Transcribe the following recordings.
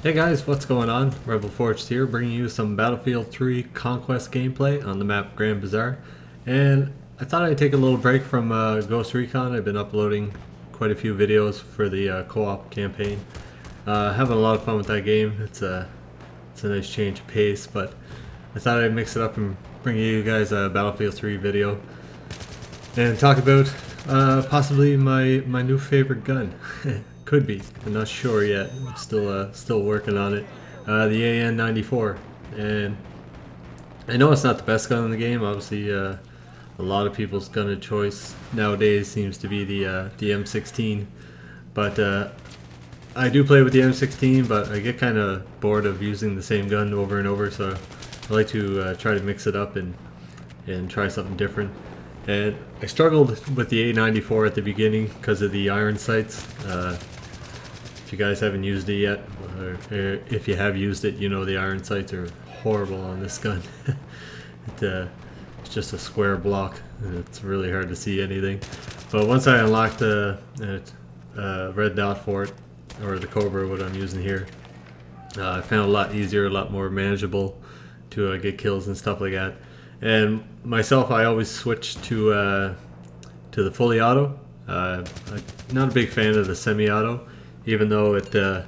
Hey guys, what's going on? Rebel Forged here, bringing you some Battlefield 3 Conquest gameplay on the map Grand Bazaar. And I thought I'd take a little break from Ghost Recon. I've been uploading quite a few videos for the co-op campaign. Having a lot of fun with that game. It's a nice change of pace, but I thought I'd mix it up and bring you guys a Battlefield 3 video and talk about possibly my new favorite gun. Could be. I'm not sure yet. I'm still working on it. The An-94, and I know it's not the best gun in the game. Obviously, a lot of people's gun of choice nowadays seems to be the M16. But I do play with the M16, but I get kind of bored of using the same gun over and over. So I like to try to mix it up and try something different. And I struggled with the A94 at the beginning because of the iron sights. If you guys haven't used it yet, or if you have used it, you know the iron sights are horrible on this gun. It's just a square block, and it's really hard to see anything. But once I unlocked the red dot for it, or the Cobra, what I'm using here, I found it a lot easier, a lot more manageable to get kills and stuff like that. And myself, I always switch to the fully auto. I'm not a big fan of the semi-auto, even though it,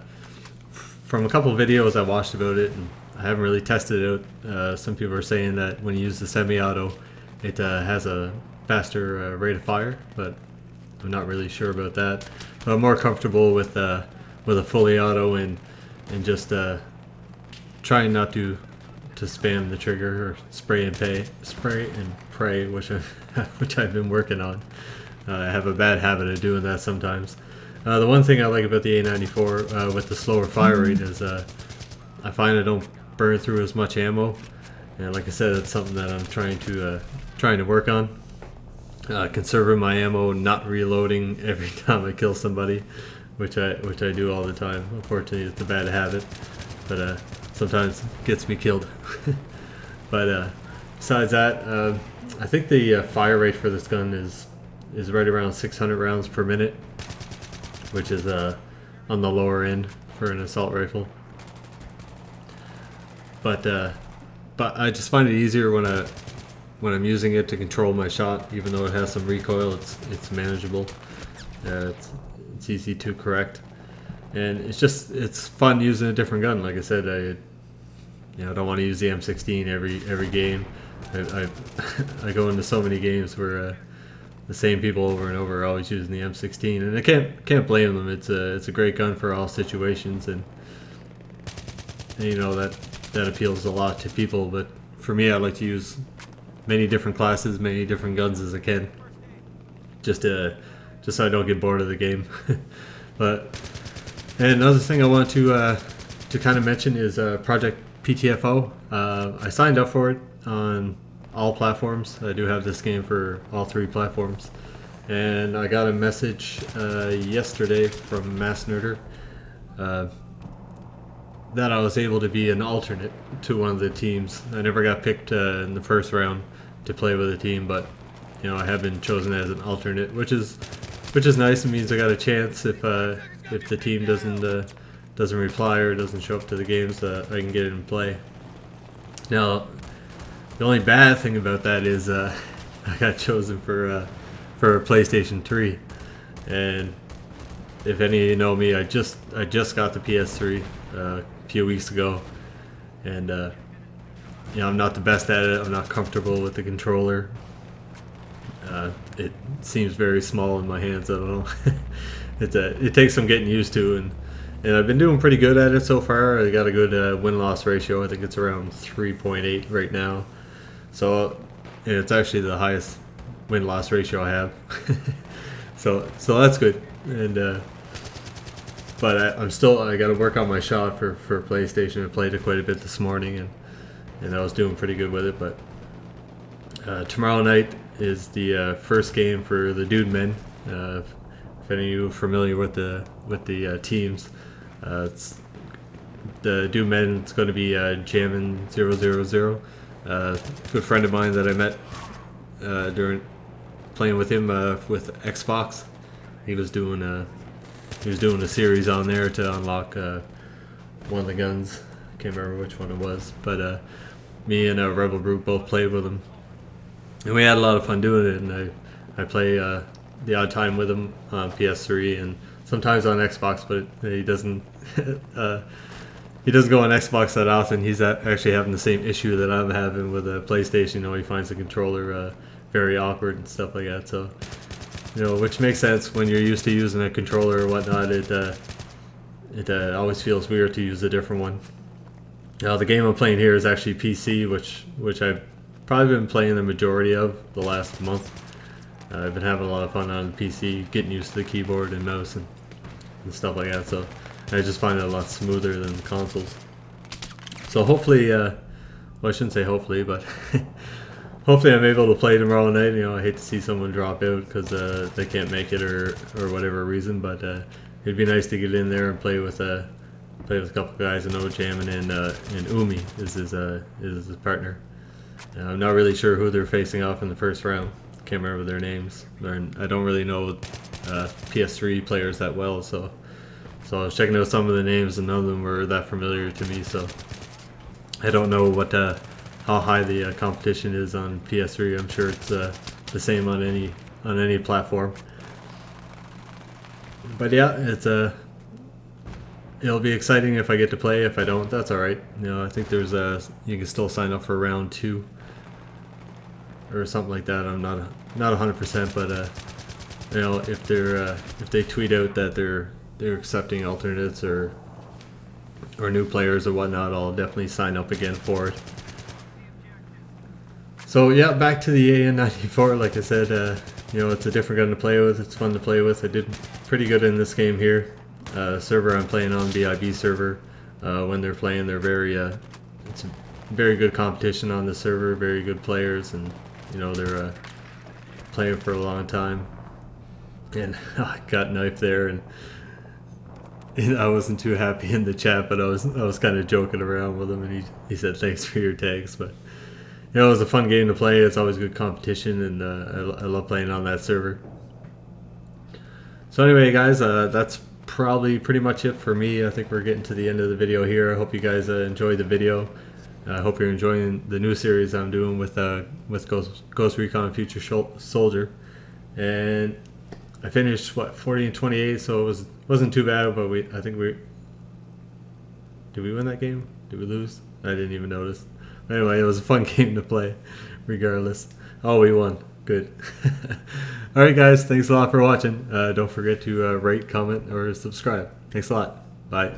from a couple of videos I watched about it, and I haven't really tested it out. Some people are saying that when you use the semi-auto, it has a faster rate of fire, but I'm not really sure about that. But I'm more comfortable with a fully auto and just trying not to spam the trigger or spray and pray, which I've been working on. I have a bad habit of doing that sometimes. The one thing I like about the A94 with the slower fire rate is I find I don't burn through as much ammo, and like I said, it's something that I'm trying to work on. Conserving my ammo, not reloading every time I kill somebody, which I do all the time. Unfortunately, it's a bad habit, but sometimes it gets me killed. But besides that, I think the fire rate for this gun is right around 600 rounds per minute, which is on the lower end for an assault rifle. But I just find it easier when I'm using it to control my shot. Even though it has some recoil, it's manageable. It's easy to correct, and it's fun using a different gun. Like I said, I don't want to use the M16 every game. I go into so many games where the same people over and over are always using the M16, and I can't blame them. It's a great gun for all situations, and you know that appeals a lot to people. But for me, I like to use many different classes, many different guns as I can, just so I don't get bored of the game. And another thing I want to kind of mention is Project PTFO. I signed up for it on all platforms. I do have this game for all 3 platforms, and I got a message yesterday from Mass Nerder that I was able to be an alternate to one of the teams. I never got picked in the first round to play with a team, but I have been chosen as an alternate, which is nice. It means I got a chance if the team doesn't reply or doesn't show up to the games, I can get in and play. Now, the only bad thing about that is I got chosen for PlayStation 3, and if any of you know me, I just got the PS3 a few weeks ago, and I'm not the best at it. I'm not comfortable with the controller. It seems very small in my hands. I don't know. It takes some getting used to, and I've been doing pretty good at it so far. I got a good win-loss ratio. I think it's around 3.8 right now. So, and it's actually the highest win-loss ratio I have. so that's good. And but I got to work on my shot for PlayStation. I played it quite a bit this morning, and I was doing pretty good with it. But tomorrow night is the first game for the Dude Men. If any of you are familiar with the teams, it's the Dude Men. It's going to be Jammin 000. A good friend of mine that I met during playing with him with Xbox. He was doing a series on there to unlock one of the guns. I can't remember which one it was, but me and a Rebel group both played with him, and we had a lot of fun doing it. And I play the odd time with him on PS3 and sometimes on Xbox, but he doesn't he doesn't go on Xbox that often. He's actually having the same issue that I'm having with a PlayStation. You know, he finds the controller very awkward and stuff like that. So, you know, which makes sense when you're used to using a controller or whatnot. It always feels weird to use a different one. Now, the game I'm playing here is actually PC, which I've probably been playing the majority of the last month. I've been having a lot of fun on the PC, getting used to the keyboard and mouse and stuff like that. So I just find it a lot smoother than the consoles. So hopefully, well, I shouldn't say hopefully, but hopefully I'm able to play tomorrow night. You know, I hate to see someone drop out because they can't make it or whatever reason, but it'd be nice to get in there and play with a couple guys. I know Jamin and Umi is his partner. I'm not really sure who they're facing off in the first round. Can't remember their names. I don't really know PS3 players that well, so I was checking out some of the names and none of them were that familiar to me. So I don't know how high the competition is on PS3. I'm sure it's the same on any platform. But yeah, it'll be exciting if I get to play. If I don't, that's all right. You know, I think there's you can still sign up for round 2 or something like that. I'm not 100%, but you know, if they tweet out that they're accepting alternates or new players or whatnot, I'll definitely sign up again for it. So yeah, back to the An-94. Like I said, you know, it's a different gun to play with. It's fun to play with. I did pretty good in this game here. Server I'm playing on, BIB server. When they're playing, they're it's a very good competition on the server. Very good players, and you know, they're playing for a long time. And I got knifed there, and I wasn't too happy in the chat, but I was kind of joking around with him, and he said thanks for your tags. But you know, it was a fun game to play. It's always good competition, and I love playing on that server. So anyway, guys, that's probably pretty much it for me. I think we're getting to the end of the video here. I hope you guys enjoyed the video. I hope you're enjoying the new series I'm doing with Ghost Recon Future Soldier. And I finished 40 and 28, so it wasn't too bad. But I think did we win that game? Did we lose? I didn't even notice. Anyway, it was a fun game to play, regardless. Oh, we won. Good. Alright guys, thanks a lot for watching. Don't forget to rate, comment, or subscribe. Thanks a lot. Bye.